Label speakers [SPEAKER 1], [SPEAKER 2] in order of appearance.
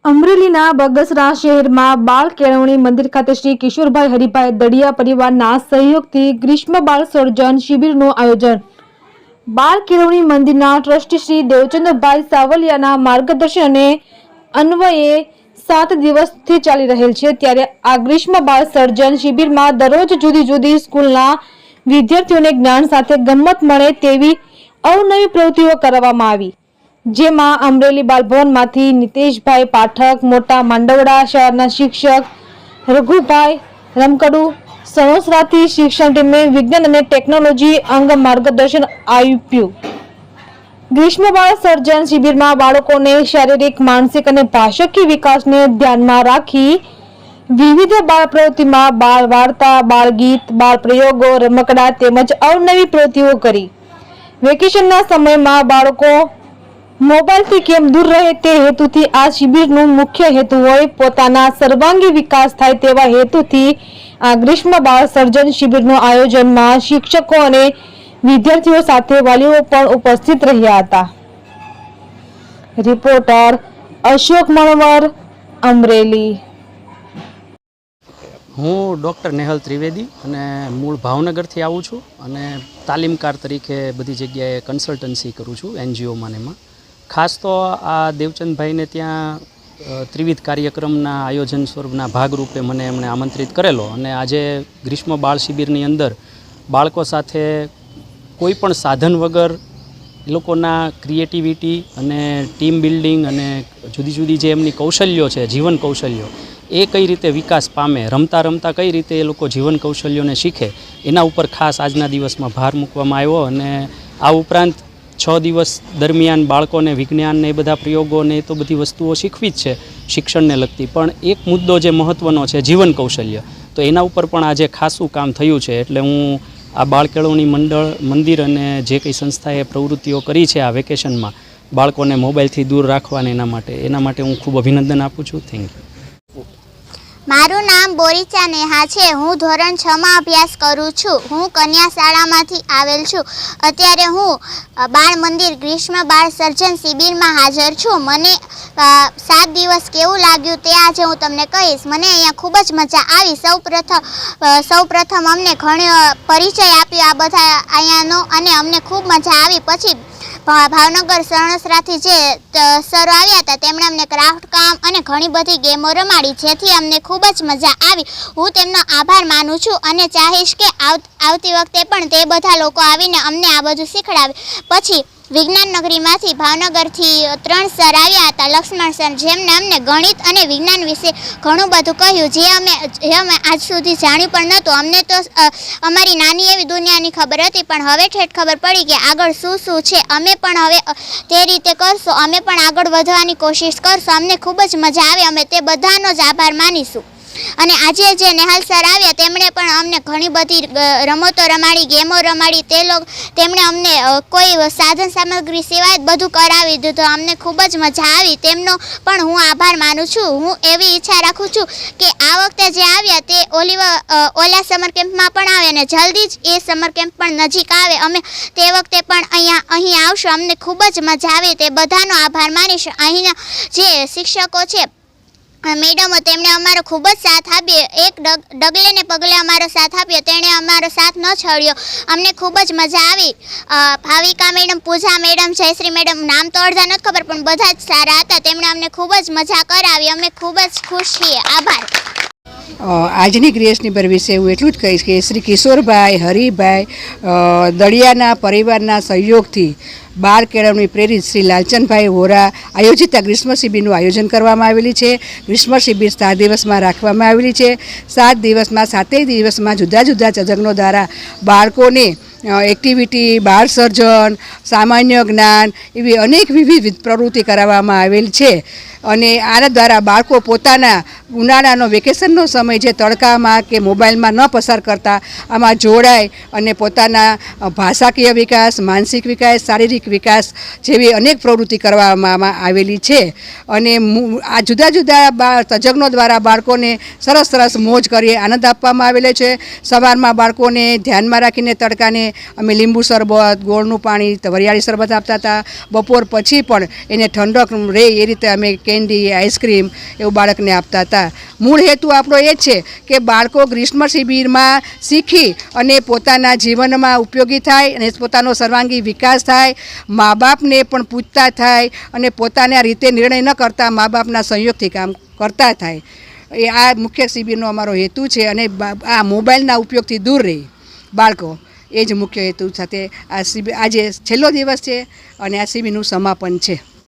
[SPEAKER 1] અમરેલીના બગસરા શહેરમાં બાળ કેળવણી મંદિર ખાતે શ્રી કિશોરભાઈ હરિભાઈ દડિયા પરિવારના સહયોગથી ગ્રીષ્મ બાળ સર્જન શિબિરનું આયોજન બાળ કેળવણી મંદિરના ટ્રસ્ટી શ્રી દેવચંદ્રભાઈ સાવલિયાના માર્ગદર્શન અને અન્વયે 7 દિવસથી ચાલી રહેલ છે। ત્યારે આ ગ્રીષ્મ બાળ સર્જન શિબિરમાં દરરોજ જુદી જુદી સ્કૂલના વિદ્યાર્થીઓને જ્ઞાન સાથે ગમ્મત મળે તેવી અવનવી પ્રવૃત્તિઓ કરવામાં આવી, જેમાં અમરેલી બાલભવનમાંથી નિતેશભાઈ પાઠક, મોટા માંડવડા શાળાના શિક્ષક રઘુભાઈ રમકડુ, સણોસરાથી શિક્ષણ ટીમે વિજ્ઞાન અને ટેકનોલોજી અંગ માર્ગદર્શન આપ્યું। ગ્રીષ્મ બાળ સર્જન શિબિરમાં બાળકોને શારીરિક, માનસિક અને ભાષાકીય વિકાસને ધ્યાનમાં રાખી વિવિધ બાળ પ્રવૃત્તિમાં બાળ વાર્તા, બાળ ગીત, બાળ પ્રયોગો, રમકડા તેમજ અવનવી પ્રવૃત્તિઓ કરી। વેકેશનના સમયમાં બાળકો મોબાઈલથી કેમ દૂર રહે તે હેતુથી આ શિબિરનું મુખ્ય હેતુ હોય પોતાના સર્વાંગી વિકાસ થાય તેવા હેતુથી આ ગ્રીષ્મ બાળ સર્જન શિબિરનું આયોજનમાં શિક્ષકો અને વિદ્યાર્થીઓ સાથે વાલીઓ પણ ઉપસ્થિત રહ્યા હતા। રિપોર્ટર અશોક મણવર, અમરેલી।
[SPEAKER 2] હું ડૉક્ટર નેહલ ત્રિવેદી અને મૂળ ભાવનગરથી આવું છું અને તાલીમકાર તરીકે બધી જગ્યાએ કન્સલ્ટન્સી કરું છું એનજીઓમાં ને એમાં। ખાસ તો આ દેવચંદભાઈને ત્યાં ત્રિવિધ કાર્યક્રમના આયોજન સ્વરૂપના ભાગરૂપે મને એમણે આમંત્રિત કરેલો અને આજે ગ્રીષ્મ બાળ શિબિરની અંદર બાળકો સાથે કોઈ પણ સાધન વગર એ લોકોના ક્રિએટિવિટી અને ટીમ બિલ્ડિંગ અને જુદી જુદી જે એમની કૌશલ્યો છે, જીવન કૌશલ્યો, એ કઈ રીતે વિકાસ પામે, રમતા રમતા કઈ રીતે એ લોકો જીવન કૌશલ્યોને શીખે, એના ઉપર ખાસ આજના દિવસમાં ભાર મૂકવામાં આવ્યો। અને આ ઉપરાંત 6 દિવસ દરમિયાન બાળકોને વિજ્ઞાનને એ બધા પ્રયોગોને એ તો બધી વસ્તુઓ શીખવી જ છે શિક્ષણને લગતી, પણ એક મુદ્દો જે મહત્ત્વનો છે જીવન કૌશલ્ય, તો એના ઉપર પણ આજે ખાસું કામ થયું છે। એટલે હું આ બાળ કેળવણી મંદિર અને જે કંઈ સંસ્થાએ પ્રવૃત્તિઓ કરી છે આ વેકેશનમાં બાળકોને મોબાઈલથી દૂર રાખવાને એના માટે હું ખૂબ અભિનંદન આપું છું। Thank you.
[SPEAKER 3] મારું નામ બોરીચા નેહા છે। હું ધોરણ 6 માં અભ્યાસ કરું છું। હું કન્યા શાળામાંથી આવેલ છું। અત્યારે હું બાળ મંદિર ગ્રીષ્મ બાળ સર્જન શિબિરમાં હાજર છું। મને 7 દિવસ કેવું લાગ્યું તે આજે હું તમને કહીશ। મને અહીંયા ખૂબ જ મજા આવી। સૌપ્રથમ અમને ઘણો પરિચય આપ્યો આ બધા અહીંયાનો અને અમને ખૂબ મજા આવી। પછી ભાવનગર સણોસરાથી જે સર આવ્યા હતા તેમણે અમને ક્રાફ્ટ કામ અને ઘણી બધી ગેમો રમાડી, જેથી અમને ખૂબ જ મજા આવી। હું તેમનો આભાર માનું છું અને ચાહીશ કે આવતી વખતે પણ તે બધા લોકો આવીને અમને આ બધું શીખડાવે। પછી વિજ્ઞાન નગરીમાંથી ભાવનગરથી 3 સર આવ્યા હતા, લક્ષ્મણ સર, જેમને અમને ગણિત અને વિજ્ઞાન વિશે ઘણું બધું કહ્યું, જે અમે આજ સુધી જાણ્યું પણ નહોતું। અમને તો અમારી નાની એવી દુનિયાની ખબર હતી, પણ હવે ઠેઠ ખબર પડી કે આગળ શું છે। અમે પણ હવે તે રીતે કરશું, અમે પણ આગળ વધવાની કોશિશ કરશું। અમને ખૂબ જ મજા આવે, અમે તે બધાનો જ આભાર માનીશું। અને આજે જે નેહાલ સર આવ્યા તેમણે પણ અમને ઘણી બધી રમતો રમાડી, ગેમો રમાડી, તેમણે અમને કોઈ સાધન સામગ્રી સિવાય બધું કરાવી દીધું। અમને ખૂબ જ મજા આવી, તેમનો પણ હું આભાર માનું છું। હું એવી ઈચ્છા રાખું છું કે આ વખતે જે આવ્યા તે ઓલા સમર કેમ્પમાં પણ આવે અને જલ્દી જ એ સમર કેમ્પ પણ નજીક આવે, અમે તે વખતે પણ અહીં આવશું। અમને ખૂબ જ મજા આવી, તે બધાનો આભાર માનીશ। અહીંના જે શિક્ષકો છે મેડમો, તેમણે અમારો ખૂબ જ સાથ આપ્યો, એક ડગલે ને પગલે અમારો સાથ આપ્યો, તેણે અમારો સાથ ન છોડ્યો। અમને ખૂબ જ મજા આવી। ભાવિકા મેડમ, પૂજા મેડમ, જયશ્રી મેડમ, નામ તો અડધા નથી ખબર પણ બધા જ સારા હતા, તેમણે અમને ખૂબ જ મજા કરાવી। અમે ખૂબ જ ખુશ છીએ। આભાર।
[SPEAKER 4] આજની ક્રિએશનીબર વિશે હું એટલું જ કહીશ કે શ્રી કિશોરભાઈ હરિભાઈ દડિયાના પરિવારના સહયોગથી બાળ કેળવણી પ્રેરિત શ્રી લાલચંદભાઈ વોરા આયોજિત આ ગ્રીષ્મ શિબિરનું આયોજન કરવામાં આવેલી છે। ગ્રીષ્મ શિબિર 7 દિવસમાં રાખવામાં આવેલી છે। 7 દિવસમાં 7 દિવસમાં જુદા જુદા તજજ્ઞો દ્વારા બાળકોને એક્ટિવિટી, બાળ સર્જન, સામાન્ય જ્ઞાન એવી અનેક વિવિધ પ્રવૃત્તિ કરાવવામાં આવેલ છે। અને આના દ્વારા બાળકો પોતાના ઉનાળાનો વેકેશનનો સમય જે તડકામાં કે મોબાઈલમાં ન પસાર કરતા આમાં જોડાય અને પોતાના ભાષાકીય વિકાસ, માનસિક વિકાસ, શારીરિક વિકાસ જેવી અનેક પ્રવૃત્તિ કરવામાં આવેલી છે। અને આ જુદા જુદા તજજ્ઞો દ્વારા બાળકોને સરસ મોજ કરી આનંદ આપવામાં આવેલો છે। સવારમાં બાળકોને ધ્યાનમાં રાખીને તડકાને અમે લીંબુ શરબત, ગોળનું પાણી, વરિયાળી શરબત આપતા હતા। બપોર પછી પણ એને ઠંડક રહે એ રીતે અમે કેન્ડી આઈસ્ક્રીમ એવું બાળકને આપતા હતા. મૂળ હેતુ આપણો એ જ છે કે બાળકો ગ્રીષ્મ શિબિરમાં શીખી અને પોતાના જીવનમાં ઉપયોગી થાય અને પોતાનો સર્વાંગી વિકાસ થાય, મા બાપને પણ પૂછતા થાય અને પોતાના રીતે નિર્ણય ન કરતા મા બાપના સંયોગથી કામ કરતા થાય. એ આ મુખ્ય શિબિરનો અમારો હેતુ છે. અને આ મોબાઈલના ઉપયોગથી દૂર રહી બાળકો, એ જ મુખ્ય હેતુ સાથે આ શિબિર આજે છેલ્લો દિવસ છે અને આ શિબિરનું સમાપન છે.